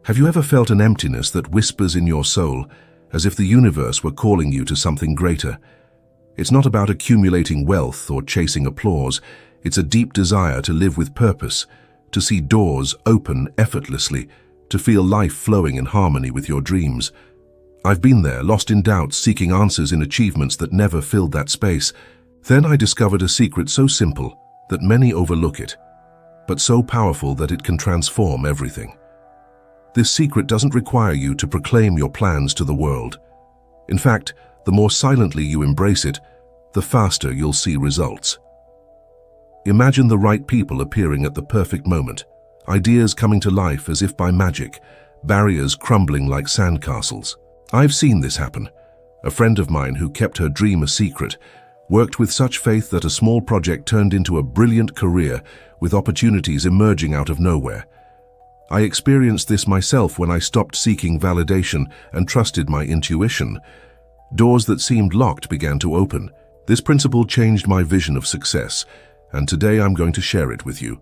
Have you ever felt an emptiness that whispers in your soul, as if the universe were calling you to something greater? It's not about accumulating wealth or chasing applause. It's a deep desire to live with purpose, to see doors open effortlessly, to feel life flowing in harmony with your dreams. I've been there, lost in doubt, seeking answers in achievements that never filled that space. Then I discovered a secret so simple that many overlook it, but so powerful that it can transform everything. This secret doesn't require you to proclaim your plans to the world. In fact, the more silently you embrace it, the faster you'll see results. Imagine the right people appearing at the perfect moment, ideas coming to life as if by magic, barriers crumbling like sandcastles. I've seen this happen. A friend of mine who kept her dream a secret worked with such faith that a small project turned into a brilliant career with opportunities emerging out of nowhere. I experienced this myself when I stopped seeking validation and trusted my intuition. Doors that seemed locked began to open. This principle changed my vision of success, and today I'm going to share it with you.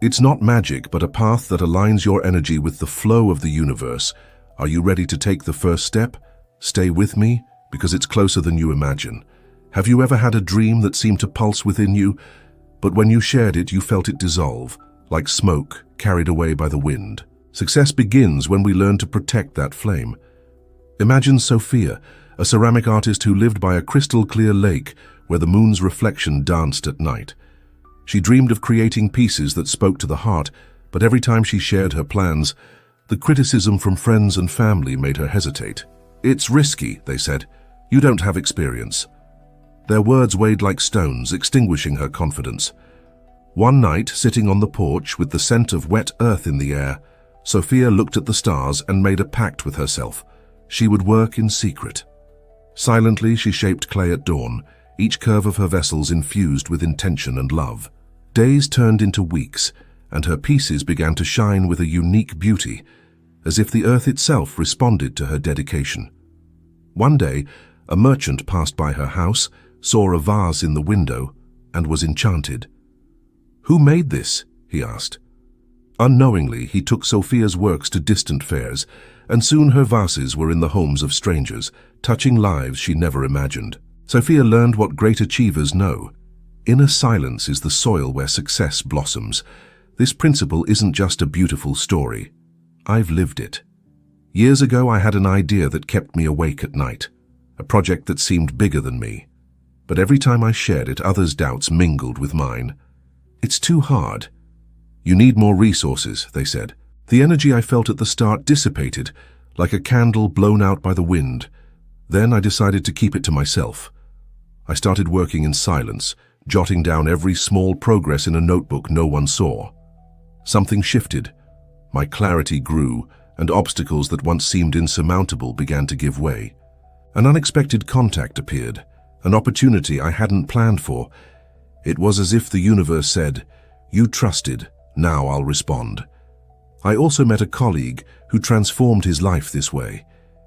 It's not magic, but a path that aligns your energy with the flow of the universe. Are you ready to take the first step? Stay with me, because it's closer than you imagine. Have you ever had a dream that seemed to pulse within you, but when you shared it, you felt it dissolve, like smoke carried away by the wind? Success begins when we learn to protect that flame. Imagine Sofia, a ceramic artist who lived by a crystal-clear lake where the moon's reflection danced at night. She dreamed of creating pieces that spoke to the heart, but every time she shared her plans, the criticism from friends and family made her hesitate. "It's risky," they said. "You don't have experience." Their words weighed like stones, extinguishing her confidence. One night, sitting on the porch with the scent of wet earth in the air, Sofia looked at the stars and made a pact with herself. She would work in secret. Silently, she shaped clay at dawn, each curve of her vessels infused with intention and love. Days turned into weeks, and her pieces began to shine with a unique beauty, as if the earth itself responded to her dedication. One day, a merchant passed by her house, saw a vase in the window, and was enchanted. "Who made this?" he asked. Unknowingly, he took Sofia's works to distant fairs, and soon her vases were in the homes of strangers, touching lives she never imagined. Sofia learned what great achievers know. Inner silence is the soil where success blossoms. This principle isn't just a beautiful story. I've lived it. Years ago, I had an idea that kept me awake at night, a project that seemed bigger than me. But every time I shared it, others' doubts mingled with mine. "It's too hard. You need more resources," they said. The energy I felt at the start dissipated, like a candle blown out by the wind. Then I decided to keep it to myself. I started working in silence, jotting down every small progress in a notebook no one saw. Something shifted. My clarity grew, and obstacles that once seemed insurmountable began to give way. An unexpected contact appeared, an opportunity I hadn't planned for. It was as if the universe said, "You trusted, now I'll respond." I also met a colleague who transformed his life this way.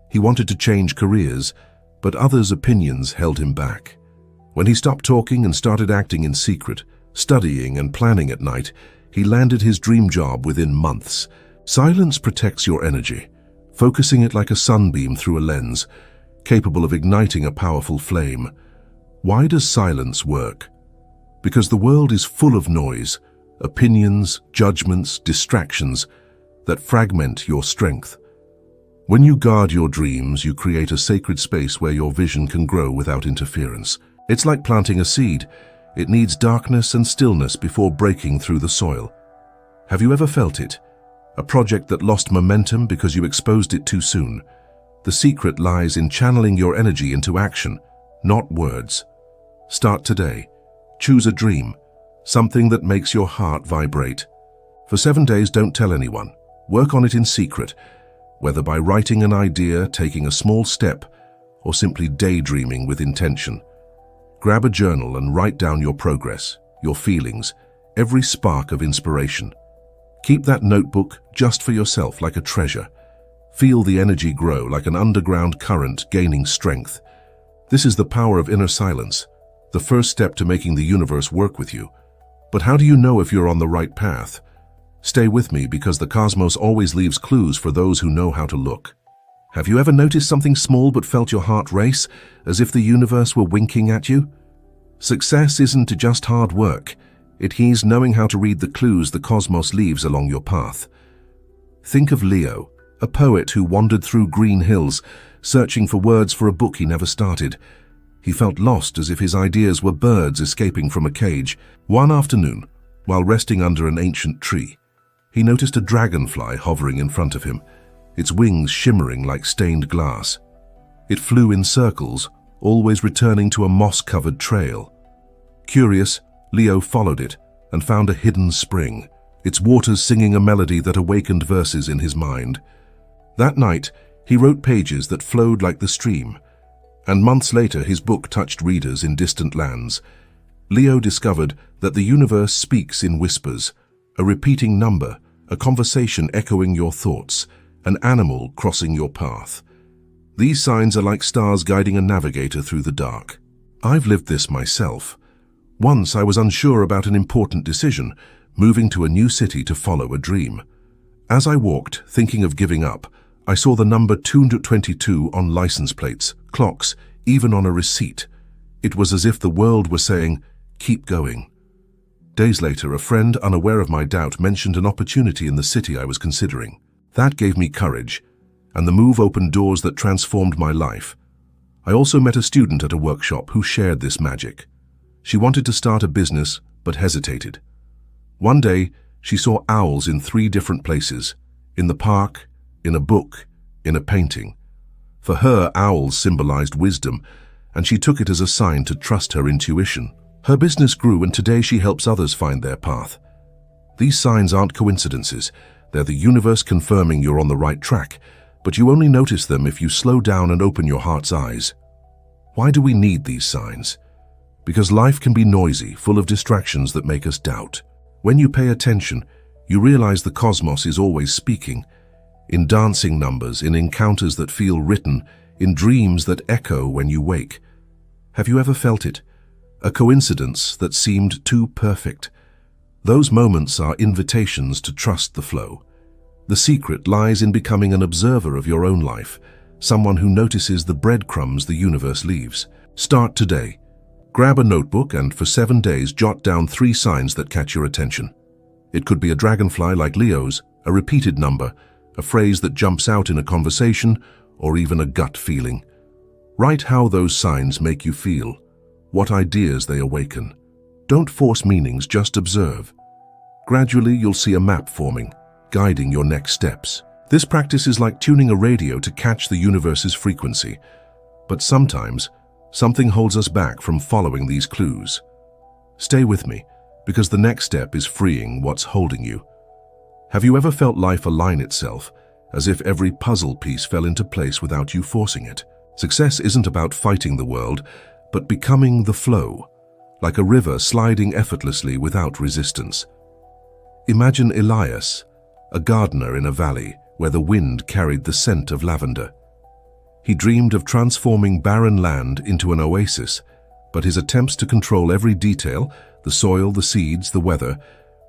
He wanted to change careers, but others' opinions held him back. When he stopped talking and started acting in secret, studying and planning at night, he landed his dream job within months. Silence protects your energy, focusing it like a sunbeam through a lens, capable of igniting a powerful flame. Why does silence work? Because the world is full of noise, opinions, judgments, distractions that fragment your strength. When you guard your dreams, you create a sacred space where your vision can grow without interference. It's like planting a seed. It needs darkness and stillness before breaking through the soil. Have you ever felt it? A project that lost momentum because you exposed it too soon. The secret lies in channeling your energy into action, not words. Start today. Choose a dream, something that makes your heart vibrate. For 7 days, don't tell anyone. Work on it in secret, whether by writing an idea, taking a small step, or simply daydreaming with intention. Grab a journal and write down your progress, your feelings, every spark of inspiration. Keep that notebook just for yourself like a treasure. Feel the energy grow like an underground current gaining strength. This is the power of inner silence, the first step to making the universe work with you. But how do you know if you're on the right path? Stay with me because the cosmos always leaves clues for those who know how to look. Have you ever noticed something small but felt your heart race, as if the universe were winking at you? Success isn't just hard work. It is knowing how to read the clues the cosmos leaves along your path. Think of Leo, a poet who wandered through green hills, searching for words for a book he never started. He felt lost, as if his ideas were birds escaping from a cage. One afternoon, while resting under an ancient tree, he noticed a dragonfly hovering in front of him, its wings shimmering like stained glass. It flew in circles, always returning to a moss-covered trail. Curious, Leo followed it and found a hidden spring, its waters singing a melody that awakened verses in his mind. That night, he wrote pages that flowed like the stream, and months later his book touched readers in distant lands. Leo discovered that the universe speaks in whispers, a repeating number, a conversation echoing your thoughts, an animal crossing your path. These signs are like stars guiding a navigator through the dark. I've lived this myself. Once I was unsure about an important decision, moving to a new city to follow a dream. As I walked, thinking of giving up, I saw the number 222 on license plates, clocks, even on a receipt. It was as if the world were saying, "Keep going." Days later, a friend, unaware of my doubt, mentioned an opportunity in the city I was considering. That gave me courage, and the move opened doors that transformed my life. I also met a student at a workshop who shared this magic. She wanted to start a business, but hesitated. One day, she saw owls in 3 different places: in the park, in a book, in a painting. For her, owls symbolized wisdom, and she took it as a sign to trust her intuition. Her business grew, and today she helps others find their path. These signs aren't coincidences. They're the universe confirming you're on the right track, but you only notice them if you slow down and open your heart's eyes. Why do we need these signs? Because life can be noisy, full of distractions that make us doubt. When you pay attention, you realize the cosmos is always speaking, in dancing numbers, in encounters that feel written, in dreams that echo when you wake. Have you ever felt it? A coincidence that seemed too perfect. Those moments are invitations to trust the flow. The secret lies in becoming an observer of your own life, someone who notices the breadcrumbs the universe leaves. Start today. Grab a notebook and for 7 days jot down 3 signs that catch your attention. It could be a dragonfly like Leo's, a repeated number, a phrase that jumps out in a conversation, or even a gut feeling. Write how those signs make you feel, what ideas they awaken. Don't force meanings, just observe. Gradually, you'll see a map forming, guiding your next steps. This practice is like tuning a radio to catch the universe's frequency. But sometimes, something holds us back from following these clues. Stay with me, because the next step is freeing what's holding you. Have you ever felt life align itself, as if every puzzle piece fell into place without you forcing it? Success isn't about fighting the world, but becoming the flow, like a river sliding effortlessly without resistance. Imagine Elias, a gardener in a valley where the wind carried the scent of lavender. He dreamed of transforming barren land into an oasis, but his attempts to control every detail, the soil, the seeds, the weather,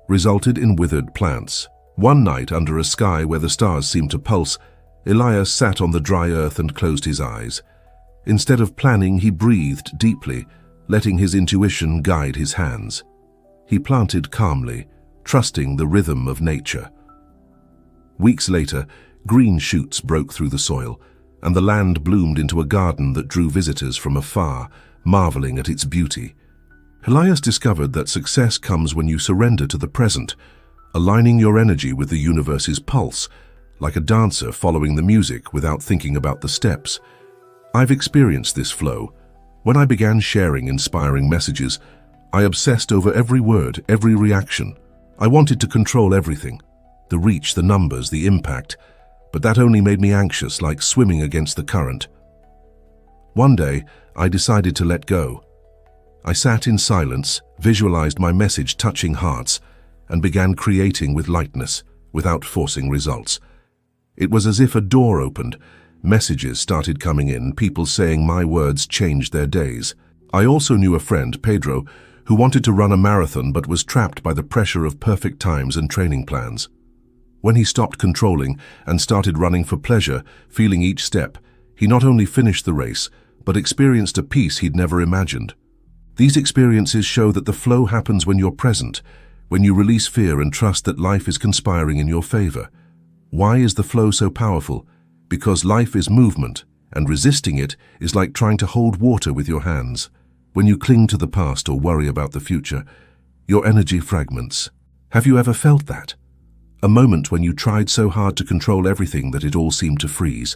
resulted in withered plants. One night, under a sky where the stars seemed to pulse, Elias sat on the dry earth and closed his eyes. Instead of planning, he breathed deeply, letting his intuition guide his hands. He planted calmly, trusting the rhythm of nature. Weeks later, green shoots broke through the soil, and the land bloomed into a garden that drew visitors from afar, marveling at its beauty. Elias discovered that success comes when you surrender to the present, aligning your energy with the universe's pulse, like a dancer following the music without thinking about the steps. I've experienced this flow. When I began sharing inspiring messages, I obsessed over every word, every reaction. I wanted to control everything, the reach, the numbers, the impact, but that only made me anxious, like swimming against the current. One day, I decided to let go. I sat in silence, visualized my message touching hearts, and began creating with lightness, without forcing results. It was as if a door opened. Messages started coming in, people saying my words changed their days. I also knew a friend, Pedro, who wanted to run a marathon but was trapped by the pressure of perfect times and training plans. When he stopped controlling and started running for pleasure, feeling each step, he not only finished the race, but experienced a peace he'd never imagined. These experiences show that the flow happens when you're present, when you release fear and trust that life is conspiring in your favor. Why is the flow so powerful? Because life is movement, and resisting it is like trying to hold water with your hands. When you cling to the past or worry about the future, your energy fragments. Have you ever felt that? A moment when you tried so hard to control everything that it all seemed to freeze.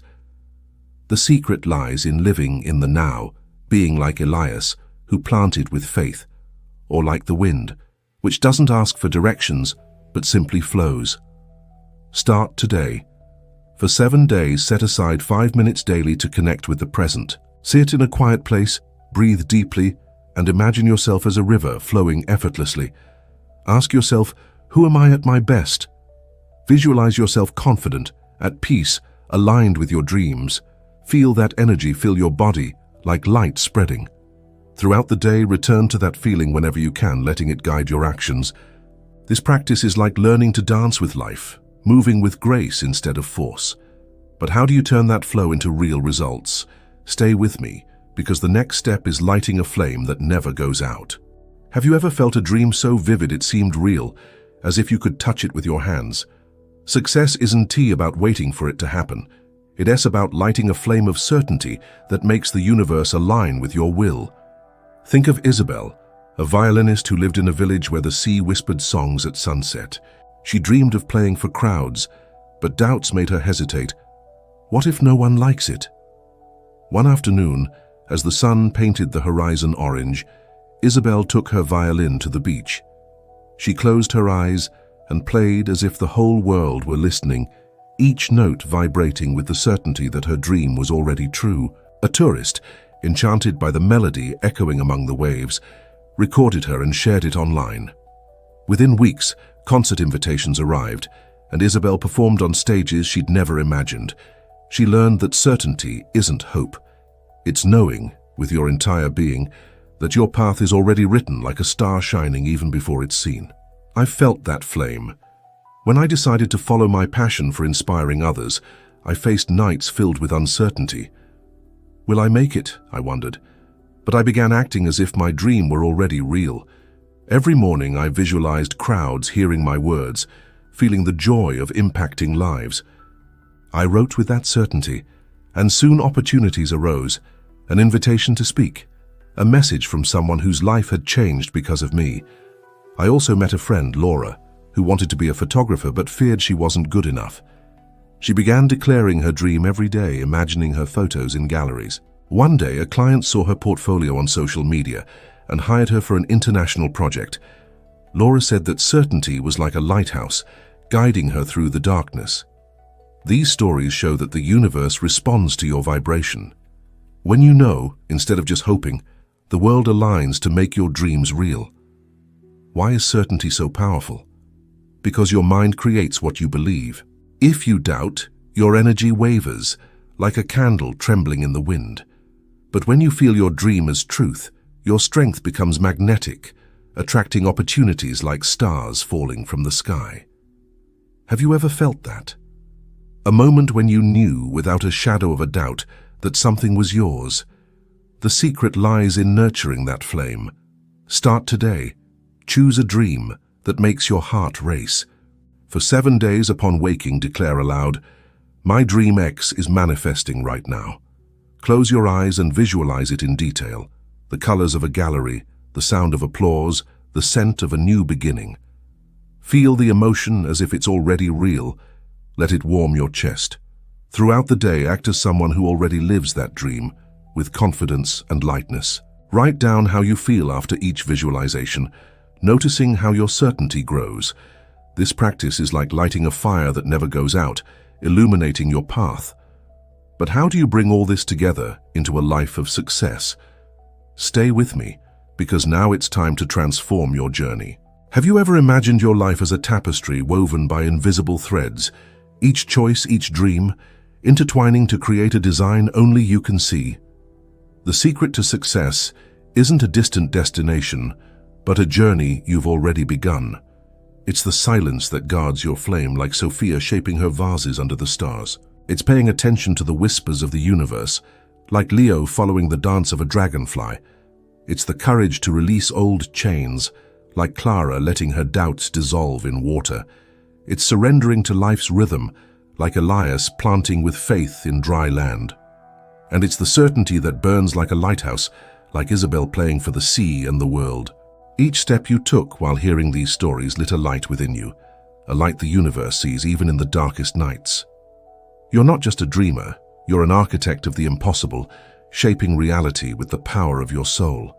The secret lies in living in the now, being like Elias, who planted with faith, or like the wind, which doesn't ask for directions, but simply flows. Start today. For 7 days, set aside 5 minutes daily to connect with the present. Sit in a quiet place, breathe deeply, and imagine yourself as a river flowing effortlessly. Ask yourself, who am I at my best? Visualize yourself confident, at peace, aligned with your dreams. Feel that energy fill your body, like light spreading. Throughout the day, return to that feeling whenever you can, letting it guide your actions. This practice is like learning to dance with life, moving with grace instead of force. But how do you turn that flow into real results? Stay with me, because the next step is lighting a flame that never goes out. Have you ever felt a dream so vivid it seemed real, as if you could touch it with your hands? Success isn't about waiting for it to happen. It's about lighting a flame of certainty that makes the universe align with your will. Think of Isabel, a violinist who lived in a village where the sea whispered songs at sunset. She dreamed of playing for crowds, but doubts made her hesitate. What if no one likes it? One afternoon, as the sun painted the horizon orange, Isabel took her violin to the beach. She closed her eyes and played as if the whole world were listening, each note vibrating with the certainty that her dream was already true. A tourist, enchanted by the melody echoing among the waves, recorded her and shared it online. Within weeks, concert invitations arrived, and Isabel performed on stages she'd never imagined. She learned that certainty isn't hope. It's knowing, with your entire being, that your path is already written like a star shining even before it's seen. I felt that flame. When I decided to follow my passion for inspiring others, I faced nights filled with uncertainty. Will I make it? I wondered. But I began acting as if my dream were already real. Every morning I visualized crowds hearing my words, feeling the joy of impacting lives. I wrote with that certainty, and soon opportunities arose, an invitation to speak, a message from someone whose life had changed because of me. I also met a friend, Laura, who wanted to be a photographer but feared she wasn't good enough. She began declaring her dream every day, imagining her photos in galleries. One day, a client saw her portfolio on social media and hired her for an international project. Laura said that certainty was like a lighthouse, guiding her through the darkness. These stories show that the universe responds to your vibration. When you know, instead of just hoping, the world aligns to make your dreams real. Why is certainty so powerful? Because your mind creates what you believe. If you doubt, your energy wavers, like a candle trembling in the wind. But when you feel your dream as truth, your strength becomes magnetic, attracting opportunities like stars falling from the sky. Have you ever felt that? A moment when you knew, without a shadow of a doubt, that something was yours. The secret lies in nurturing that flame. Start today. Choose a dream that makes your heart race. For 7 days upon waking, declare aloud, "My dream X is manifesting right now." Close your eyes and visualize it in detail. The colors of a gallery, the sound of applause, the scent of a new beginning. Feel the emotion as if it's already real. Let it warm your chest. Throughout the day, act as someone who already lives that dream, with confidence and lightness. Write down how you feel after each visualization, noticing how your certainty grows. This practice is like lighting a fire that never goes out, illuminating your path. But how do you bring all this together into a life of success? Stay with me, because now it's time to transform your journey. Have you ever imagined your life as a tapestry woven by invisible threads, each choice, each dream, intertwining to create a design only you can see? The secret to success isn't a distant destination, but a journey you've already begun. It's the silence that guards your flame, like Sofia shaping her vases under the stars. It's paying attention to the whispers of the universe, like Leo following the dance of a dragonfly. It's the courage to release old chains, like Clara letting her doubts dissolve in water. It's surrendering to life's rhythm, like Elias planting with faith in dry land. And it's the certainty that burns like a lighthouse, like Isabel playing for the sea and the world. Each step you took while hearing these stories lit a light within you, a light the universe sees even in the darkest nights. You're not just a dreamer, you're an architect of the impossible, shaping reality with the power of your soul.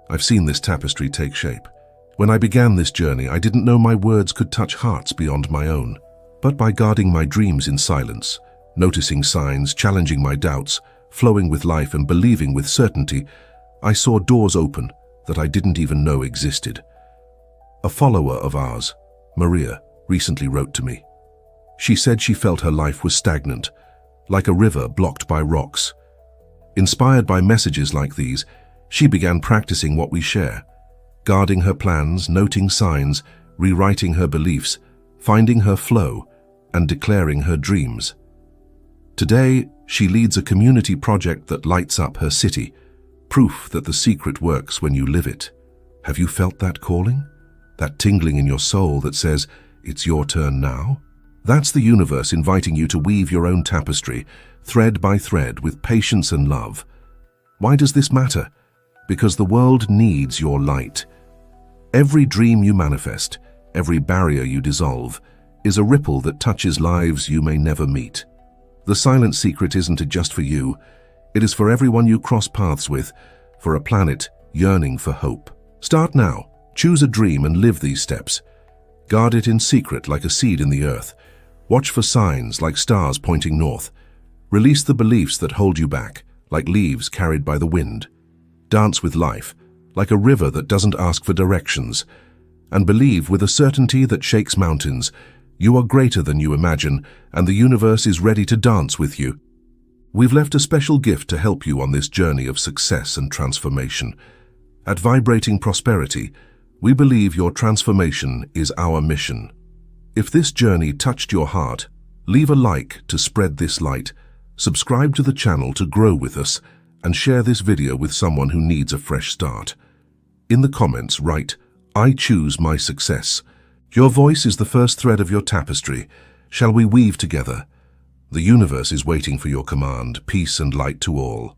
I've seen this tapestry take shape. When I began this journey, I didn't know my words could touch hearts beyond my own. But by guarding my dreams in silence, noticing signs, challenging my doubts, flowing with life and believing with certainty, I saw doors open that I didn't even know existed. A follower of ours, Maria, recently wrote to me. She said she felt her life was stagnant, like a river blocked by rocks. Inspired by messages like these, she began practicing what we share, guarding her plans, noting signs, rewriting her beliefs, finding her flow, and declaring her dreams. Today, she leads a community project that lights up her city, proof that the secret works when you live it. Have you felt that calling? That tingling in your soul that says, it's your turn now? That's the universe inviting you to weave your own tapestry, thread by thread, with patience and love. Why does this matter? Because the world needs your light. Every dream you manifest, every barrier you dissolve, is a ripple that touches lives you may never meet. The silent secret isn't just for you. It is for everyone you cross paths with, for a planet yearning for hope. Start now. Choose a dream and live these steps. Guard it in secret like a seed in the earth. Watch for signs like stars pointing north. Release the beliefs that hold you back, like leaves carried by the wind. Dance with life, like a river that doesn't ask for directions. And believe with a certainty that shakes mountains. You are greater than you imagine, and the universe is ready to dance with you. We've left a special gift to help you on this journey of success and transformation. At Vibrating Prosperity, we believe your transformation is our mission. If this journey touched your heart, leave a like to spread this light, subscribe to the channel to grow with us, and share this video with someone who needs a fresh start. In the comments, write, "I choose my success." Your voice is the first thread of your tapestry. Shall we weave together? The universe is waiting for your command, peace and light to all.